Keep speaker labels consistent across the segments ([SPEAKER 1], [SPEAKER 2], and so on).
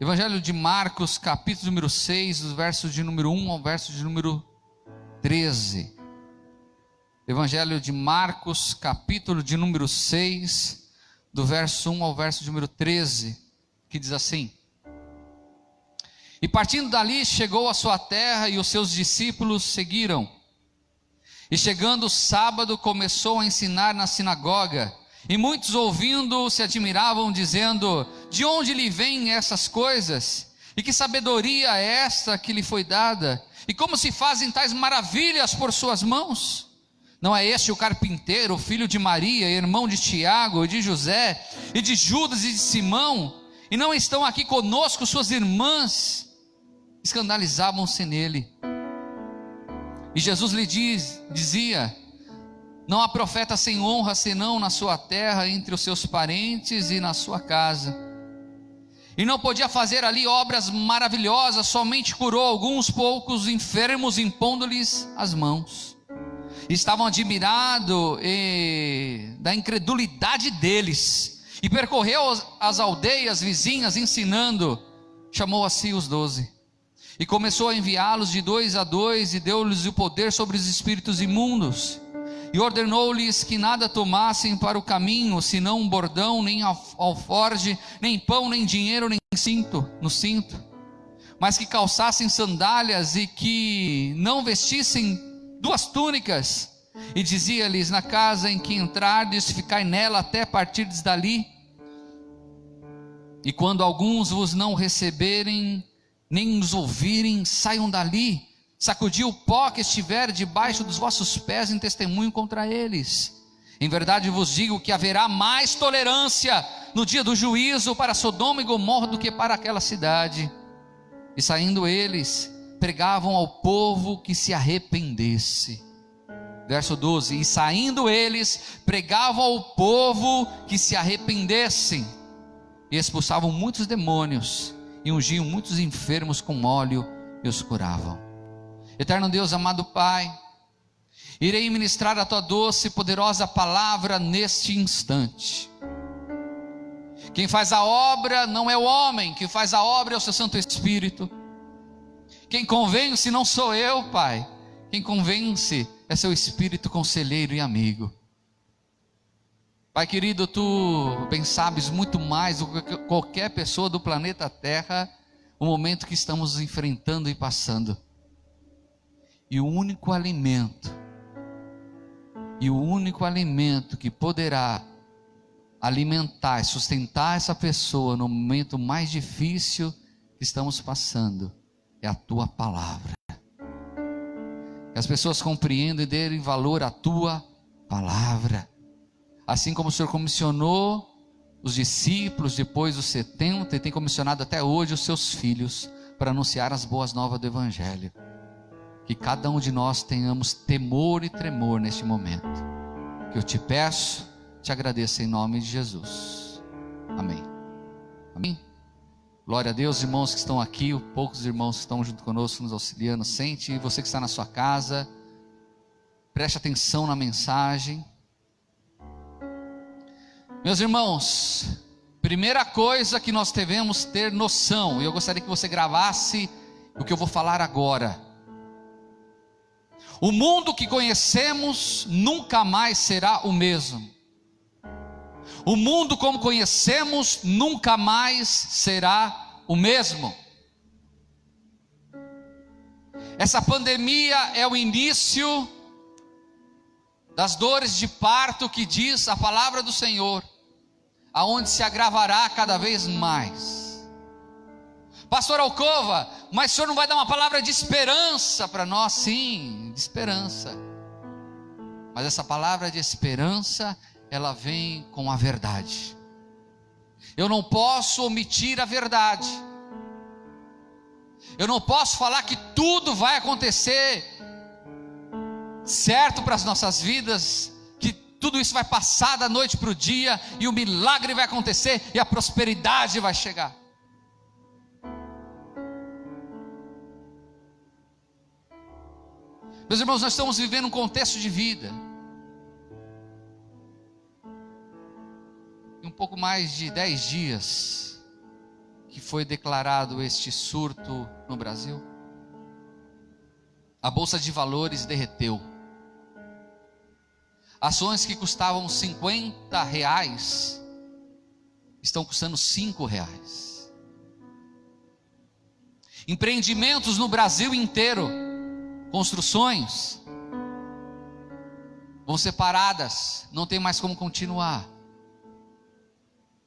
[SPEAKER 1] Evangelho de Marcos, capítulo número 6, dos versos de número 1 ao verso de número 13. Evangelho de Marcos, capítulo de número 6, do verso 1 ao verso de número 13, que diz assim: E partindo dali, chegou à sua terra, e os seus discípulos seguiram. E chegando o sábado, começou a ensinar na sinagoga, e muitos ouvindo se admiravam, dizendo: De onde lhe vêm essas coisas? E que sabedoria é esta que lhe foi dada? E como se fazem tais maravilhas por suas mãos? Não é este o carpinteiro, filho de Maria, irmão de Tiago, e de José, e de Judas e de Simão? E não estão aqui conosco suas irmãs? Escandalizavam-se nele. E Jesus lhe dizia: Não há profeta sem honra senão na sua terra, entre os seus parentes e na sua casa. E não podia fazer ali obras maravilhosas, somente curou alguns poucos enfermos, impondo-lhes as mãos. Estavam admirados da incredulidade deles, e percorreu as aldeias vizinhas ensinando. Chamou a si os 12, e começou a enviá-los de 2 a 2, e deu-lhes o poder sobre os espíritos imundos, e ordenou-lhes que nada tomassem para o caminho, senão um bordão, nem alforge, nem pão, nem dinheiro, nem cinto, no cinto, mas que calçassem sandálias, e que não vestissem 2 túnicas. E dizia-lhes: Na casa em que entrardes, ficai nela até partirdes dali. E quando alguns vos não receberem, nem os ouvirem, saiam dali, sacudi o pó que estiver debaixo dos vossos pés em testemunho contra eles. Em verdade vos digo que haverá mais tolerância no dia do juízo para Sodoma e Gomorra do que para aquela cidade. E saindo eles, pregavam ao povo que se arrependesse. Verso 12: E saindo eles, pregavam ao povo que se arrependessem, e expulsavam muitos demônios, e ungiam muitos enfermos com óleo, e os curavam. Eterno Deus, amado Pai, irei ministrar a tua doce e poderosa palavra neste instante. Quem faz a obra não é o homem, quem faz a obra é o seu Santo Espírito. Quem convence não sou eu, Pai, quem convence é seu Espírito conselheiro e amigo. Pai querido, tu bem sabes muito mais do que qualquer pessoa do planeta Terra o momento que estamos enfrentando e passando. E o único alimento que poderá alimentar e sustentar essa pessoa no momento mais difícil que estamos passando é a tua palavra. Que as pessoas compreendam e dêem valor à tua palavra. Assim como o Senhor comissionou os discípulos, depois os 70, e tem comissionado até hoje os seus filhos para anunciar as boas novas do Evangelho. Que cada um de nós tenhamos temor e tremor neste momento. Que eu te peço, te agradeço em nome de Jesus. Amém. Amém. Glória a Deus, irmãos que estão aqui, os poucos irmãos que estão junto conosco, nos auxiliando. Sente, você que está na sua casa, preste atenção na mensagem. Meus irmãos, primeira coisa que nós devemos ter noção, e eu gostaria que você gravasse o que eu vou falar agora. O mundo que conhecemos nunca mais será o mesmo. O mundo como conhecemos nunca mais será o mesmo. Essa pandemia é o início das dores de parto que diz a palavra do Senhor, aonde se agravará cada vez mais. Pastor Alcova, mas o senhor não vai dar uma palavra de esperança para nós? Sim, de esperança. Mas essa palavra de esperança, ela vem com a verdade. Eu não posso omitir a verdade. Eu não posso falar que tudo vai acontecer certo para as nossas vidas, que tudo isso vai passar da noite para o dia, e o milagre vai acontecer, e a prosperidade vai chegar. Meus irmãos, nós estamos vivendo um contexto de vida. Em um pouco mais de 10 dias, que foi declarado este surto no Brasil? A bolsa de valores derreteu. Ações que custavam R$50 estão custando R$5. Empreendimentos no Brasil inteiro, construções, vão ser paradas, não tem mais como continuar.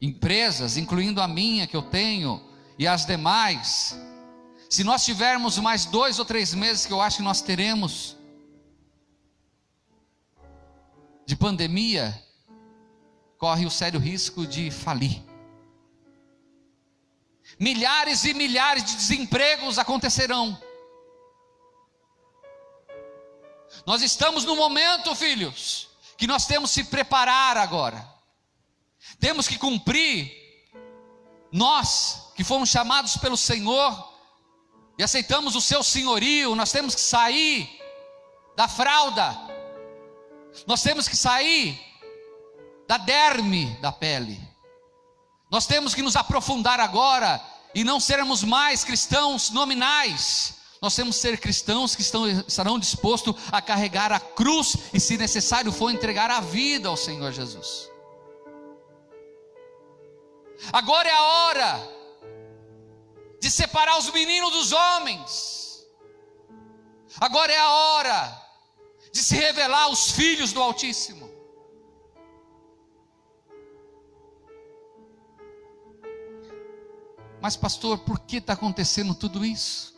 [SPEAKER 1] Empresas, incluindo a minha que eu tenho e as demais, se nós tivermos mais 2 ou 3 meses, que eu acho que nós teremos, de pandemia, corre o sério risco de falir. Milhares e milhares de desempregos acontecerão. Nós estamos no momento, filhos, que nós temos que se preparar agora. Temos que cumprir, nós que fomos chamados pelo Senhor e aceitamos o seu senhorio, nós temos que sair da fralda, nós temos que sair da derme da pele, nós temos que nos aprofundar agora e não sermos mais cristãos nominais. Nós temos que ser cristãos que estarão dispostos a carregar a cruz e, se necessário for, entregar a vida ao Senhor Jesus. Agora é a hora de separar os meninos dos homens. Agora é a hora de se revelar aos filhos do Altíssimo. Mas pastor, por que está acontecendo tudo isso?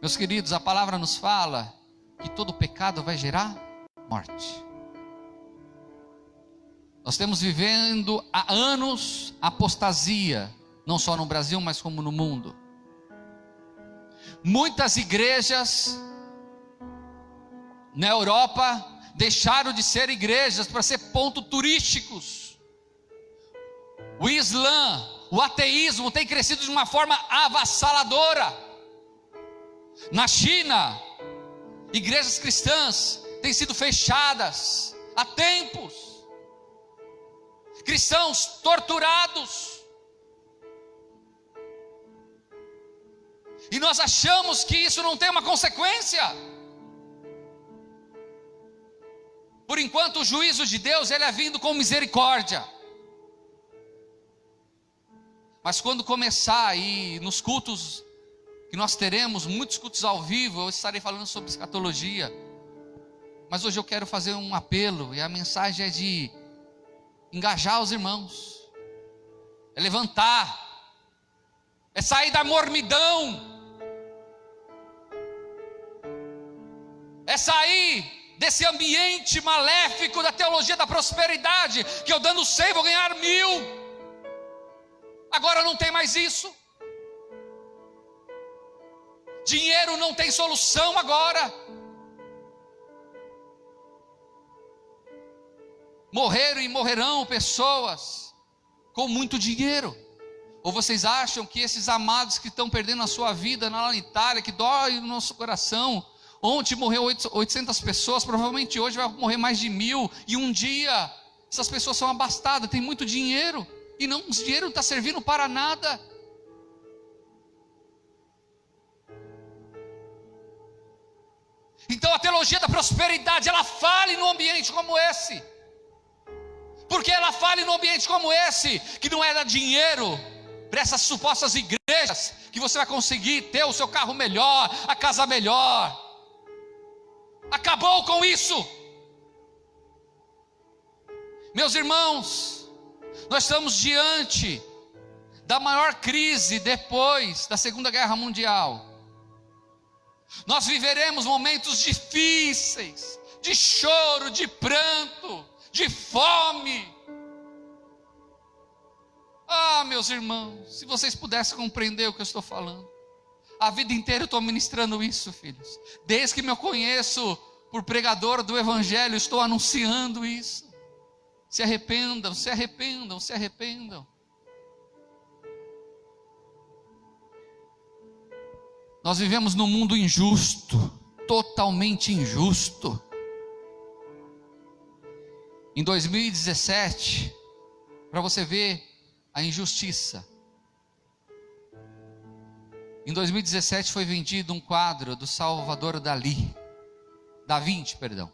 [SPEAKER 1] Meus queridos, a palavra nos fala que todo pecado vai gerar morte. Nós estamos vivendo há anos apostasia, não só no Brasil, mas como no mundo. Muitas igrejas na Europa deixaram de ser igrejas para ser pontos turísticos. O Islã, o ateísmo tem crescido de uma forma avassaladora. Na China, igrejas cristãs têm sido fechadas há tempos. Cristãos torturados. E nós achamos que isso não tem uma consequência. Por enquanto o juízo de Deus, ele é vindo com misericórdia. Mas quando começar aí nos cultos que nós teremos, muitos cultos ao vivo, eu estarei falando sobre escatologia. Mas hoje eu quero fazer um apelo, e a mensagem é de engajar os irmãos, é levantar, é sair da mormidão, é sair desse ambiente maléfico da teologia da prosperidade, que eu dando 100 vou ganhar 1000. Agora não tem mais isso. Dinheiro não tem solução agora. Morreram e morrerão pessoas com muito dinheiro. Ou vocês acham que esses amados que estão perdendo a sua vida lá na Itália, que dói no nosso coração, ontem morreu 800 pessoas, provavelmente hoje vai morrer mais de 1000, e um dia essas pessoas são abastadas, tem muito dinheiro, e não, o dinheiro não está servindo para nada. Então a teologia da prosperidade, ela fale num ambiente como esse. Porque ela fale num ambiente como esse, que não é dar dinheiro para essas supostas igrejas, que você vai conseguir ter o seu carro melhor, a casa melhor. Acabou com isso. Meus irmãos, nós estamos diante da maior crise depois da Segunda Guerra Mundial. Nós viveremos momentos difíceis, de choro, de pranto, de fome. Ah, meus irmãos, se vocês pudessem compreender o que eu estou falando. A vida inteira eu estou ministrando isso, filhos. Desde que me conheço por pregador do Evangelho, estou anunciando isso. Se arrependam, se arrependam, se arrependam. Nós vivemos num mundo injusto, totalmente injusto. Em 2017, para você ver a injustiça. Em 2017 foi vendido um quadro do Salvador Dalí, Da Vinci, perdão.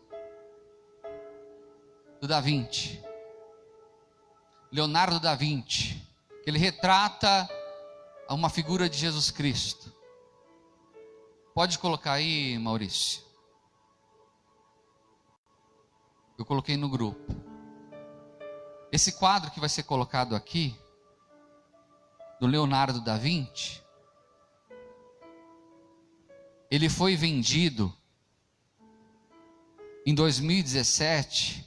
[SPEAKER 1] Do Da Vinci. Leonardo da Vinci. Ele retrata uma figura de Jesus Cristo. Pode colocar aí, Maurício. Eu coloquei no grupo. Esse quadro que vai ser colocado aqui, do Leonardo da Vinci, ele foi vendido em 2017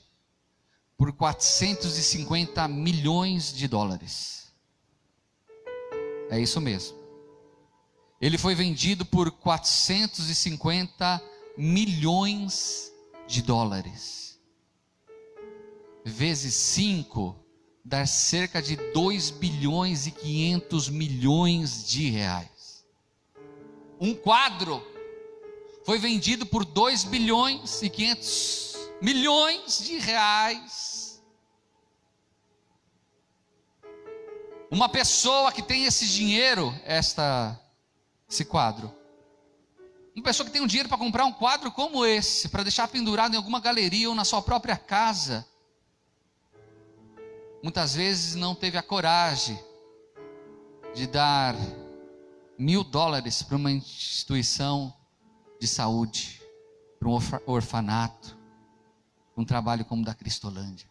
[SPEAKER 1] por 450 milhões de dólares. É isso mesmo. Ele foi vendido por 450 milhões de dólares. Vezes 5, dá cerca de 2 bilhões e 500 milhões de reais. Um quadro foi vendido por 2 bilhões e 500 milhões de reais. Uma pessoa que tem esse dinheiro, esse quadro, uma pessoa que tem um dinheiro para comprar um quadro como esse, para deixar pendurado em alguma galeria ou na sua própria casa, muitas vezes não teve a coragem de dar $1.000 para uma instituição de saúde, para um orfanato, um trabalho como o da Cristolândia.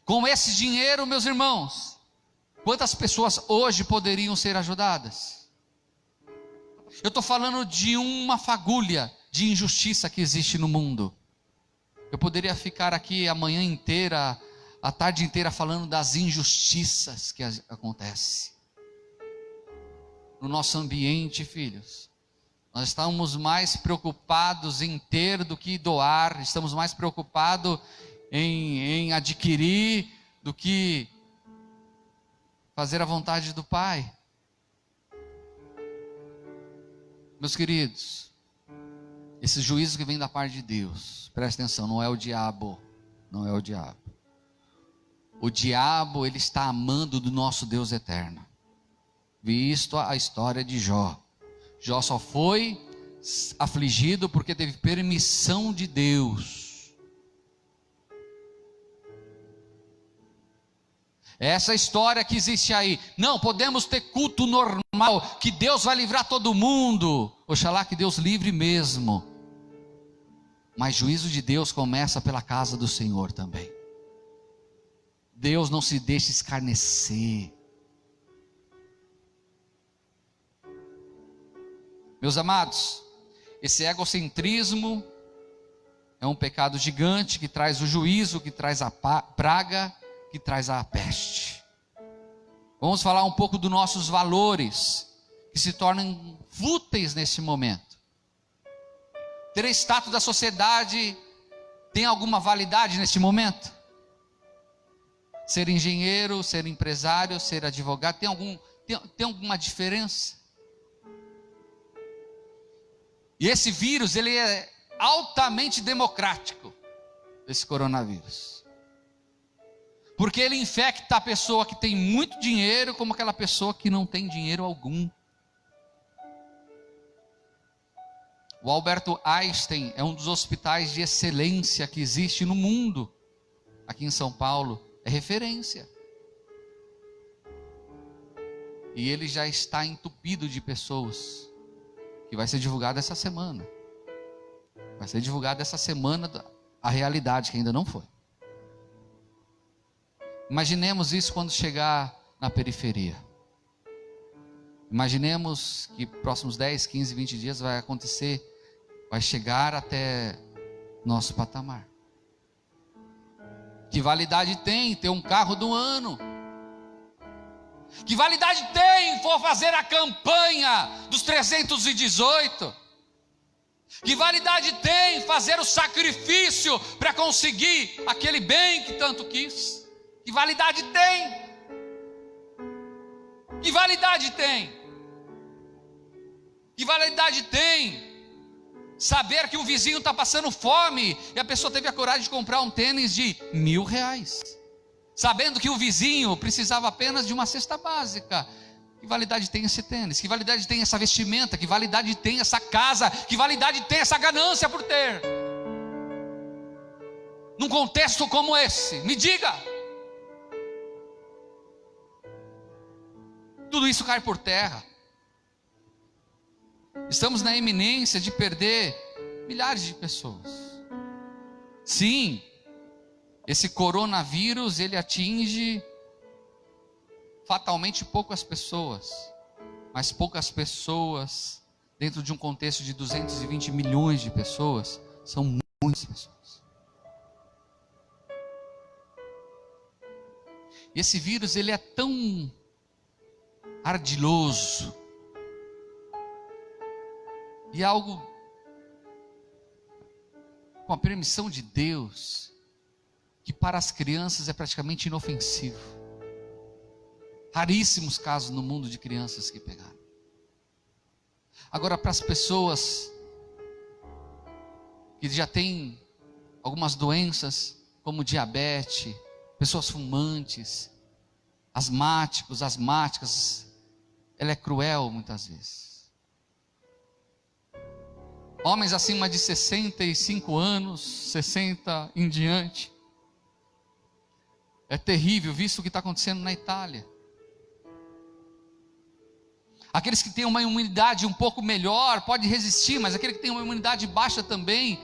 [SPEAKER 1] Com esse dinheiro, meus irmãos, quantas pessoas hoje poderiam ser ajudadas? Eu estou falando de uma fagulha de injustiça que existe no mundo. Eu poderia ficar aqui a manhã inteira, a tarde inteira falando das injustiças que acontecem no nosso ambiente, filhos. Nós estamos mais preocupados em ter do que doar, estamos mais preocupados em adquirir do que fazer a vontade do Pai. Meus queridos, esse juízo que vem da parte de Deus, presta atenção, não é o diabo, não é o diabo. O diabo, ele está amando do nosso Deus eterno. Visto a história de Jó. Jó só foi afligido porque teve permissão de Deus. Essa história que existe aí, não podemos ter culto normal, que Deus vai livrar todo mundo. Oxalá que Deus livre mesmo. Mas juízo de Deus começa pela casa do Senhor também. Deus não se deixa escarnecer. Meus amados, esse egocentrismo é um pecado gigante que traz o juízo, que traz a praga, que traz a peste. Vamos falar um pouco dos nossos valores, que se tornam fúteis nesse momento. Ter status da sociedade tem alguma validade neste momento? Ser engenheiro, ser empresário, ser advogado, tem alguma diferença? E esse vírus, ele é altamente democrático, esse coronavírus. Porque ele infecta a pessoa que tem muito dinheiro, como aquela pessoa que não tem dinheiro algum. O Alberto Einstein é um dos hospitais de excelência que existe no mundo. Aqui em São Paulo, é referência. E ele já está entupido de pessoas. Que vai ser divulgado essa semana. Vai ser divulgado essa semana a realidade que ainda não foi. Imaginemos isso quando chegar na periferia. Imaginemos que próximos 10, 15, 20 dias vai acontecer, vai chegar até nosso patamar. Que validade tem ter um carro do ano? Que validade tem for fazer a campanha dos 318? Que validade tem fazer o sacrifício para conseguir aquele bem que tanto quis? Que validade tem? Que validade tem? Que validade tem saber que o vizinho está passando fome e a pessoa teve a coragem de comprar um tênis de R$1.000? sabendo que o vizinho precisava apenas de uma cesta básica. Que validade tem esse tênis? Que validade tem essa vestimenta? Que validade tem essa casa? Que validade tem essa ganância por ter? Num contexto como esse, me diga. Tudo isso cai por terra. Estamos na iminência de perder milhares de pessoas. Sim, esse coronavírus, ele atinge fatalmente poucas pessoas, mas poucas pessoas, dentro de um contexto de 220 milhões de pessoas, são muitas pessoas. E esse vírus, ele é tão ardiloso, e algo com a permissão de Deus, que para as crianças é praticamente inofensivo. Raríssimos casos no mundo de crianças que pegaram. Agora, para as pessoas que já têm algumas doenças, como diabetes, pessoas fumantes, asmáticos, asmáticas, ela é cruel muitas vezes. Homens acima de 65 anos, 60 em diante. É terrível, visto o que está acontecendo na Itália. Aqueles que têm uma imunidade um pouco melhor, pode resistir, mas aquele que tem uma imunidade baixa também.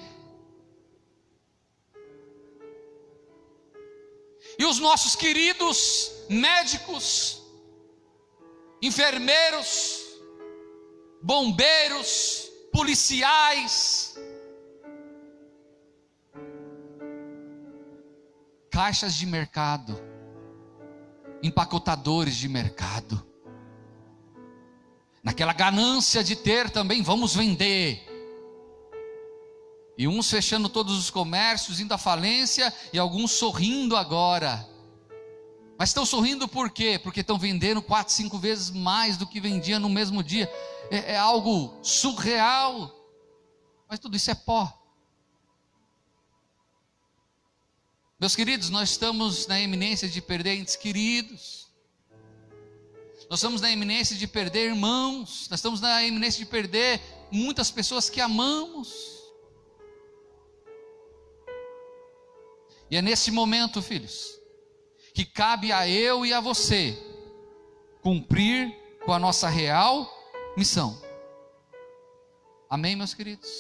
[SPEAKER 1] E os nossos queridos médicos, enfermeiros, bombeiros, policiais, caixas de mercado, empacotadores de mercado, naquela ganância de ter também, vamos vender, e uns fechando todos os comércios, indo à falência, e alguns sorrindo agora. Mas estão sorrindo por quê? Porque estão vendendo 4, 5 vezes mais do que vendia no mesmo dia. É algo surreal. Mas tudo isso é pó. Meus queridos, nós estamos na iminência de perder entes queridos. Nós estamos na iminência de perder irmãos. Nós estamos na iminência de perder muitas pessoas que amamos. E é nesse momento, filhos, que cabe a eu e a você cumprir com a nossa real missão. Amém, meus queridos?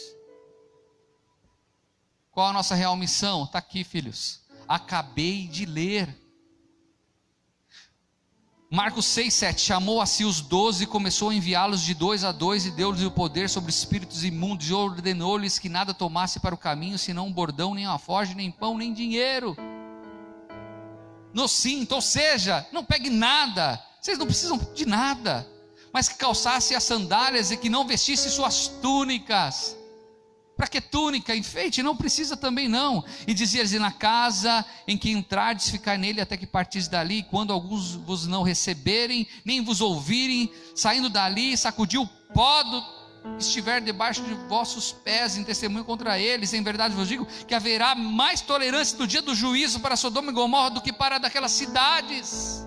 [SPEAKER 1] Qual a nossa real missão? Está aqui, filhos. Acabei de ler. Marcos 6:7, chamou a si os 12 e começou a enviá-los de 2 a 2 e deu-lhes o poder sobre espíritos imundos e ordenou-lhes que nada tomasse para o caminho, senão um bordão, nem alforje, nem pão, nem dinheiro. No cinto, ou seja, não pegue nada, vocês não precisam de nada, mas que calçasse as sandálias e que não vestisse suas túnicas. Para que túnica? Enfeite? Não precisa também não. E dizia-lhes: na casa em que entrardes, ficar nele até que partis dali, quando alguns vos não receberem, nem vos ouvirem, saindo dali, sacudiu o pó que estiver debaixo de vossos pés, em testemunho contra eles. Em verdade vos digo que haverá mais tolerância no dia do juízo para Sodoma e Gomorra do que para daquelas cidades.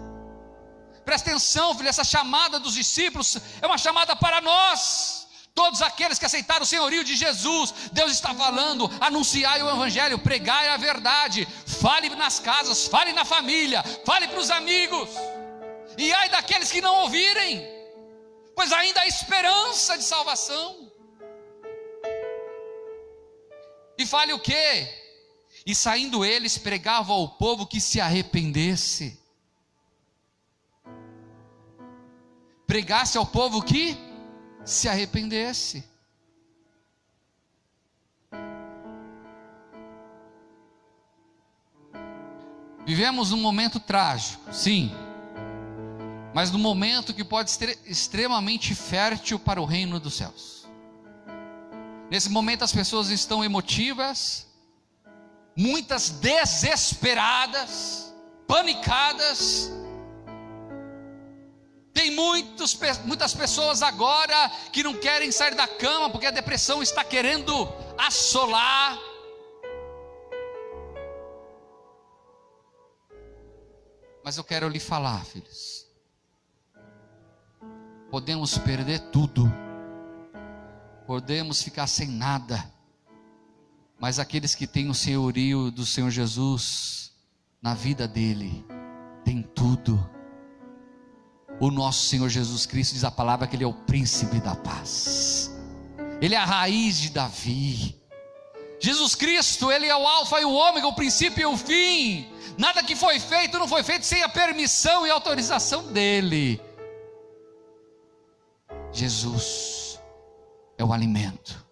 [SPEAKER 1] Presta atenção, filho, essa chamada dos discípulos é uma chamada para nós. Todos aqueles que aceitaram o senhorio de Jesus, Deus está falando: anunciai o evangelho, pregai a verdade, fale nas casas, fale na família, fale para os amigos. E ai daqueles que não ouvirem, pois ainda há esperança de salvação. E fale o quê? E saindo eles, pregavam ao povo que se arrependesse. Pregasse ao povo que se arrependesse. Vivemos um momento trágico, sim, mas num momento que pode ser extremamente fértil para o reino dos céus. Nesse momento as pessoas estão emotivas, muitas desesperadas, panicadas. Tem muitas pessoas agora que não querem sair da cama porque a depressão está querendo assolar. Mas eu quero lhe falar, filhos, podemos perder tudo, podemos ficar sem nada, mas aqueles que têm o senhorio do Senhor Jesus na vida dele, tem tudo. O nosso Senhor Jesus Cristo, diz a palavra que Ele é o príncipe da paz, Ele é a raiz de Davi. Jesus Cristo, Ele é o alfa e o ômega, o princípio e o fim. Nada que foi feito, não foi feito sem a permissão e autorização dEle. Jesus é o alimento,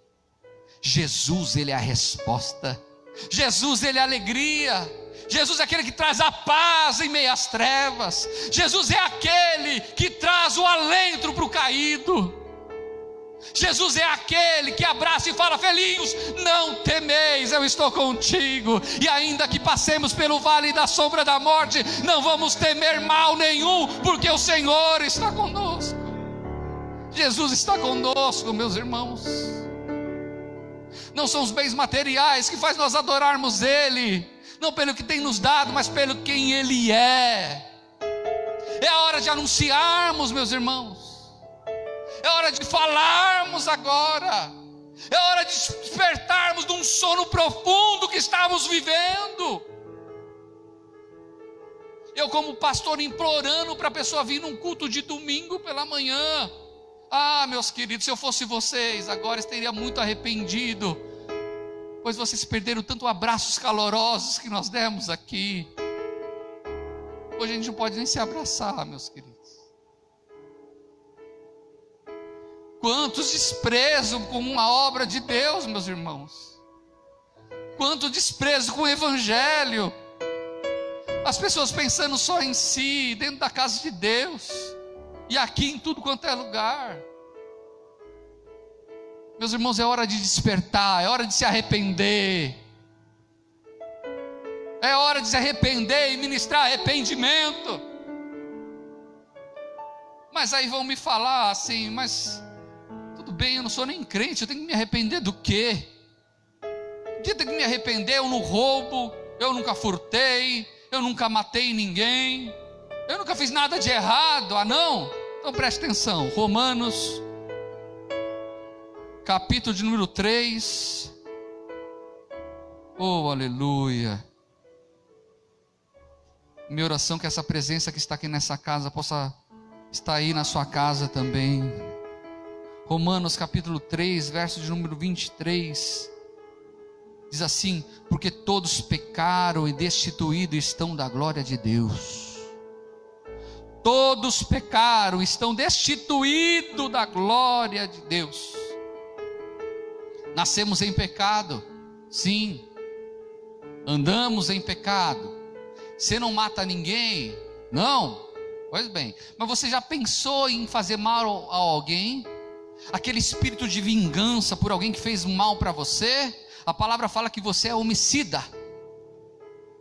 [SPEAKER 1] Jesus, Ele é a resposta, Jesus, Ele é a alegria, Jesus é aquele que traz a paz em meio às trevas, Jesus é aquele que traz o alento para o caído, Jesus é aquele que abraça e fala: filhinhos, não temeis, eu estou contigo, e ainda que passemos pelo vale da sombra da morte, não vamos temer mal nenhum, porque o Senhor está conosco. Jesus está conosco, meus irmãos. Não são os bens materiais que faz nós adorarmos Ele, não pelo que tem nos dado, mas pelo quem Ele é. É a hora de anunciarmos, meus irmãos, é hora de falarmos agora, é hora de despertarmos de um sono profundo que estamos vivendo. Eu, como pastor, implorando para a pessoa vir num culto de domingo pela manhã. Ah, meus queridos, se eu fosse vocês, agora estaria muito arrependido, pois vocês perderam tanto abraços calorosos que nós demos aqui. Hoje a gente não pode nem se abraçar, meus queridos. Quantos desprezo com a obra de Deus, meus irmãos. Quanto desprezo com o Evangelho. As pessoas pensando só em si, dentro da casa de Deus, e aqui em tudo quanto é lugar. Meus irmãos, é hora de despertar, é hora de se arrepender. É hora de se arrepender e ministrar arrependimento. Mas aí vão me falar assim: mas tudo bem, eu não sou nem crente, eu tenho que me arrepender do quê? Eu tenho que me arrepender, eu não roubo, eu nunca furtei, eu nunca matei ninguém, eu nunca fiz nada de errado. Ah não? Então preste atenção, Romanos, capítulo de número 3, oh aleluia. Minha oração é que essa presença que está aqui nessa casa possa estar aí na sua casa também. Romanos capítulo 3, verso de número 23, diz assim: porque todos pecaram e destituídos estão da glória de Deus. Todos pecaram, estão destituídos da glória de Deus. Nascemos em pecado, sim. Andamos em pecado. Você não mata ninguém? Não? Pois bem, mas você já pensou em fazer mal a alguém? Aquele espírito de vingança por alguém que fez mal para você? A palavra fala que você é homicida.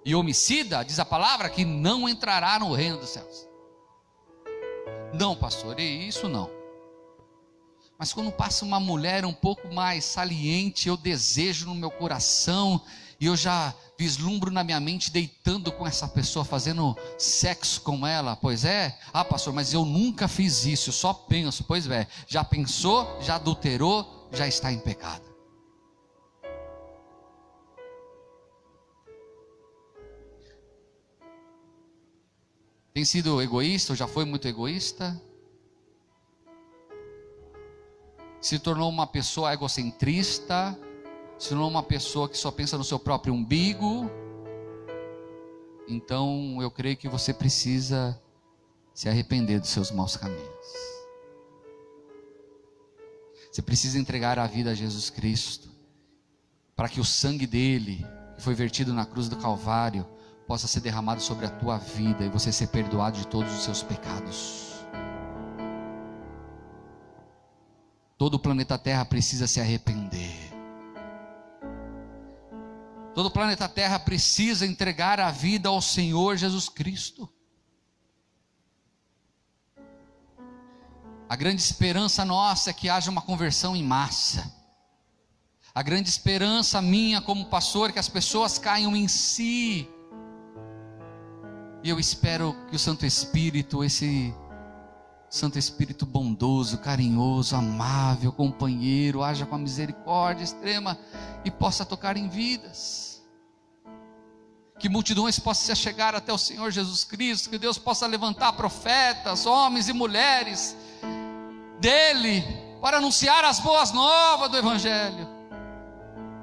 [SPEAKER 1] E homicida, diz a palavra, que não entrará no reino dos céus. Não, pastor, isso não. Mas quando passa uma mulher um pouco mais saliente, eu desejo no meu coração, e eu já vislumbro na minha mente deitando com essa pessoa, fazendo sexo com ela. Pois é? Ah, pastor, mas eu nunca fiz isso, eu só penso. Pois é, já pensou, já adulterou, já está em pecado. Tem sido egoísta, ou já foi muito egoísta? Se tornou uma pessoa egocentrista, se tornou uma pessoa que só pensa no seu próprio umbigo. Então eu creio que você precisa se arrepender dos seus maus caminhos. Você precisa entregar a vida a Jesus Cristo, para que o sangue dele, que foi vertido na cruz do Calvário, possa ser derramado sobre a tua vida e você ser perdoado de todos os seus pecados. Todo o planeta Terra precisa se arrepender. Todo o planeta Terra precisa entregar a vida ao Senhor Jesus Cristo. A grande esperança nossa é que haja uma conversão em massa. A grande esperança minha como pastor é que as pessoas caiam em si E eu espero que o Santo Espírito, esse Santo Espírito bondoso, carinhoso, amável, companheiro, haja com a misericórdia extrema e possa tocar em vidas. Que multidões possam se achegar até o Senhor Jesus Cristo, que Deus possa levantar profetas, homens e mulheres dele, para anunciar as boas novas do Evangelho,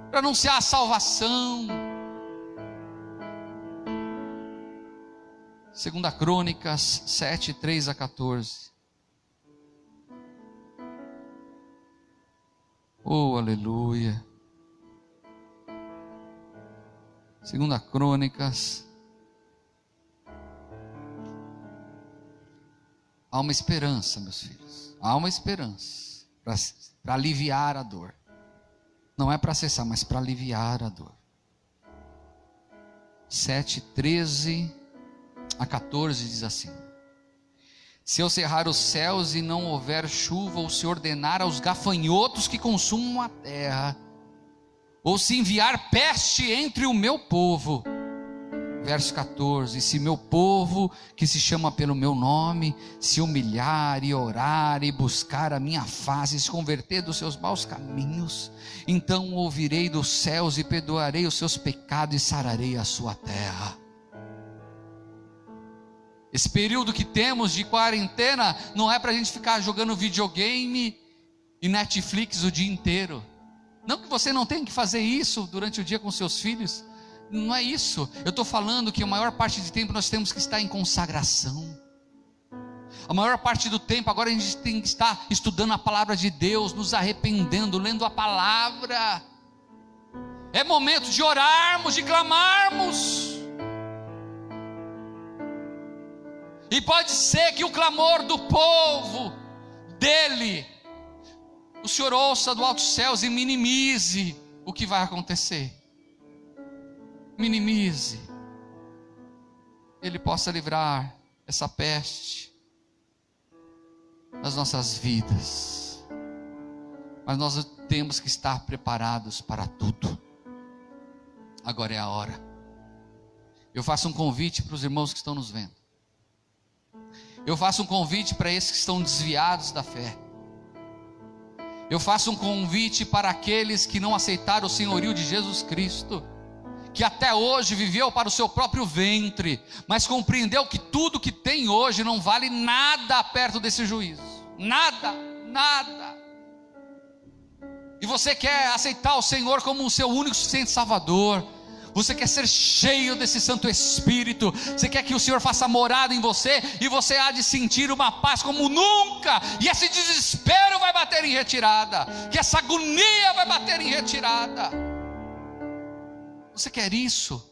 [SPEAKER 1] para anunciar a salvação. 2 Crônicas 7, 3 a 14. Oh, aleluia. 2 Crônicas. Há uma esperança, meus filhos. Há uma esperança para aliviar a dor. Não é para cessar, mas para aliviar a dor. 7, 13 a 14 diz assim: se eu cerrar os céus e não houver chuva, ou se ordenar aos gafanhotos que consumam a terra, ou se enviar peste entre o meu povo. Verso 14: se meu povo, que se chama pelo meu nome, se humilhar e orar e buscar a minha face, e se converter dos seus maus caminhos, então ouvirei dos céus e perdoarei os seus pecados e sararei a sua terra. Esse período que temos de quarentena não é para a gente ficar jogando videogame e Netflix o dia inteiro. Não que você não tenha que fazer isso durante o dia com seus filhos, não é isso. Eu estou falando que a maior parte do tempo nós temos que estar em consagração. A maior parte do tempo agora a gente tem que estar estudando a palavra de Deus, nos arrependendo, lendo a palavra. É momento de orarmos, de clamarmos. E pode ser que o clamor do povo dele, o Senhor ouça do alto céus e minimize o que vai acontecer. Minimize. Ele possa livrar essa peste das nossas vidas. Mas nós temos que estar preparados para tudo. Agora é a hora. Eu faço um convite para os irmãos que estão nos vendo. Eu faço um convite para esses que estão desviados da fé. Eu faço um convite para aqueles que não aceitaram o senhorio de Jesus Cristo, que até hoje viveu para o seu próprio ventre, mas compreendeu que tudo que tem hoje não vale nada perto desse juízo. Nada, nada. E você quer aceitar o Senhor como o seu único e suficiente Salvador. Você quer ser cheio desse Santo Espírito. Você quer que o Senhor faça morada em você, e você há de sentir uma paz como nunca. E esse desespero vai bater em retirada, que essa agonia vai bater em retirada. Você quer isso?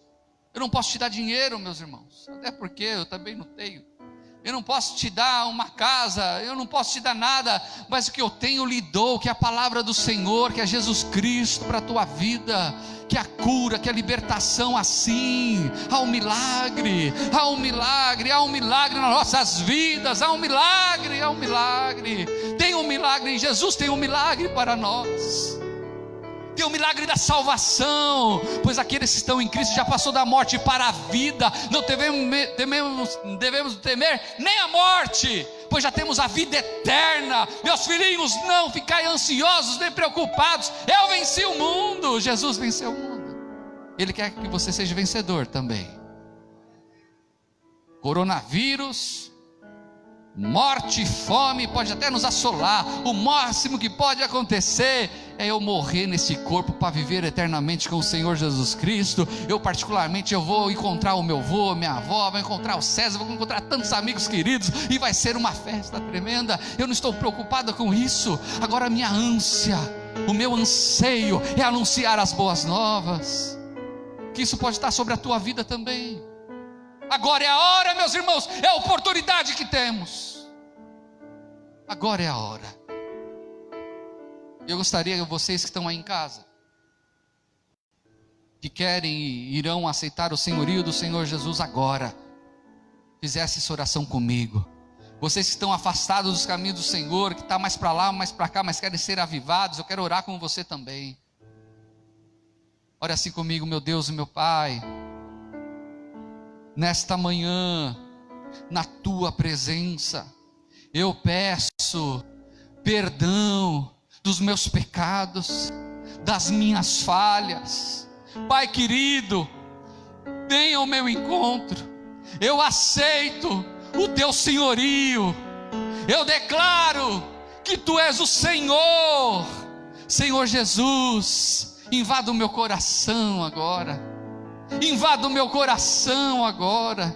[SPEAKER 1] Eu não posso te dar dinheiro, meus irmãos, até porque eu também não tenho. Eu não posso te dar uma casa, eu não posso te dar nada, mas o que eu tenho lhe dou, que é a palavra do Senhor, que é Jesus Cristo para a tua vida, que é a cura, que é a libertação. Assim, há um milagre, há um milagre, há um milagre nas nossas vidas, há um milagre, há um milagre. Tem um milagre em Jesus, tem um milagre para nós. Tem o milagre da salvação, pois aqueles que estão em Cristo já passou da morte para a vida. Não devemos temer nem a morte, pois já temos a vida eterna. Meus filhinhos, não ficai ansiosos nem preocupados. Eu venci o mundo, Jesus venceu o mundo. Ele quer que você seja vencedor também. Coronavírus, morte e fome pode até nos assolar. O máximo que pode acontecer é eu morrer nesse corpo para viver eternamente com o Senhor Jesus Cristo. Eu particularmente, eu vou encontrar o meu avô, minha avó, vou encontrar o César, vou encontrar tantos amigos queridos, e vai ser uma festa tremenda. Eu não estou preocupada com isso. Agora a minha ânsia, o meu anseio é anunciar as boas novas, que isso pode estar sobre a tua vida também. Agora é a hora, meus irmãos, é a oportunidade que temos. Agora é a hora. Eu gostaria que vocês que estão aí em casa, que querem e irão aceitar o senhorio do Senhor Jesus agora, fizessem essa oração comigo. Vocês que estão afastados dos caminhos do Senhor, que estão mais para lá, mais para cá, mas querem ser avivados, eu quero orar com você também. Ore assim comigo: meu Deus e meu Pai, nesta manhã, na tua presença, eu peço perdão dos meus pecados, das minhas falhas. Pai querido, venha ao meu encontro. Eu aceito o teu senhorio. Eu declaro que tu és o Senhor. Senhor Jesus, invada o meu coração agora. Invada o meu coração agora.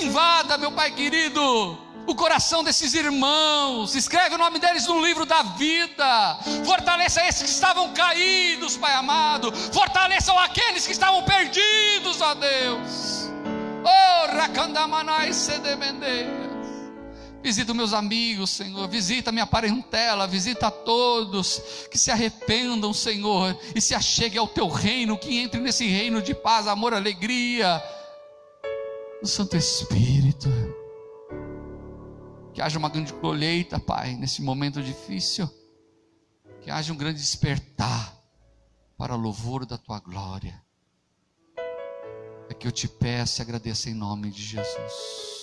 [SPEAKER 1] Invada, meu Pai querido, o coração desses irmãos. Escreve o nome deles no livro da vida. Fortaleça esses que estavam caídos, Pai amado. Fortaleçam aqueles que estavam perdidos, ó Deus. Oh, racandamanai sedemendeias. Visita os meus amigos, Senhor. Visita a minha parentela. Visita a todos que se arrependam, Senhor, e se acheguem ao teu reino. Que entre nesse reino de paz, amor, alegria do Santo Espírito. Que haja uma grande colheita, Pai, nesse momento difícil. Que haja um grande despertar para o louvor da tua glória. É que eu te peço e agradeço em nome de Jesus.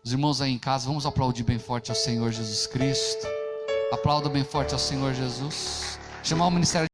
[SPEAKER 1] Os irmãos aí em casa, vamos aplaudir bem forte ao Senhor Jesus Cristo. Aplauda bem forte ao Senhor Jesus. Chamar o ministério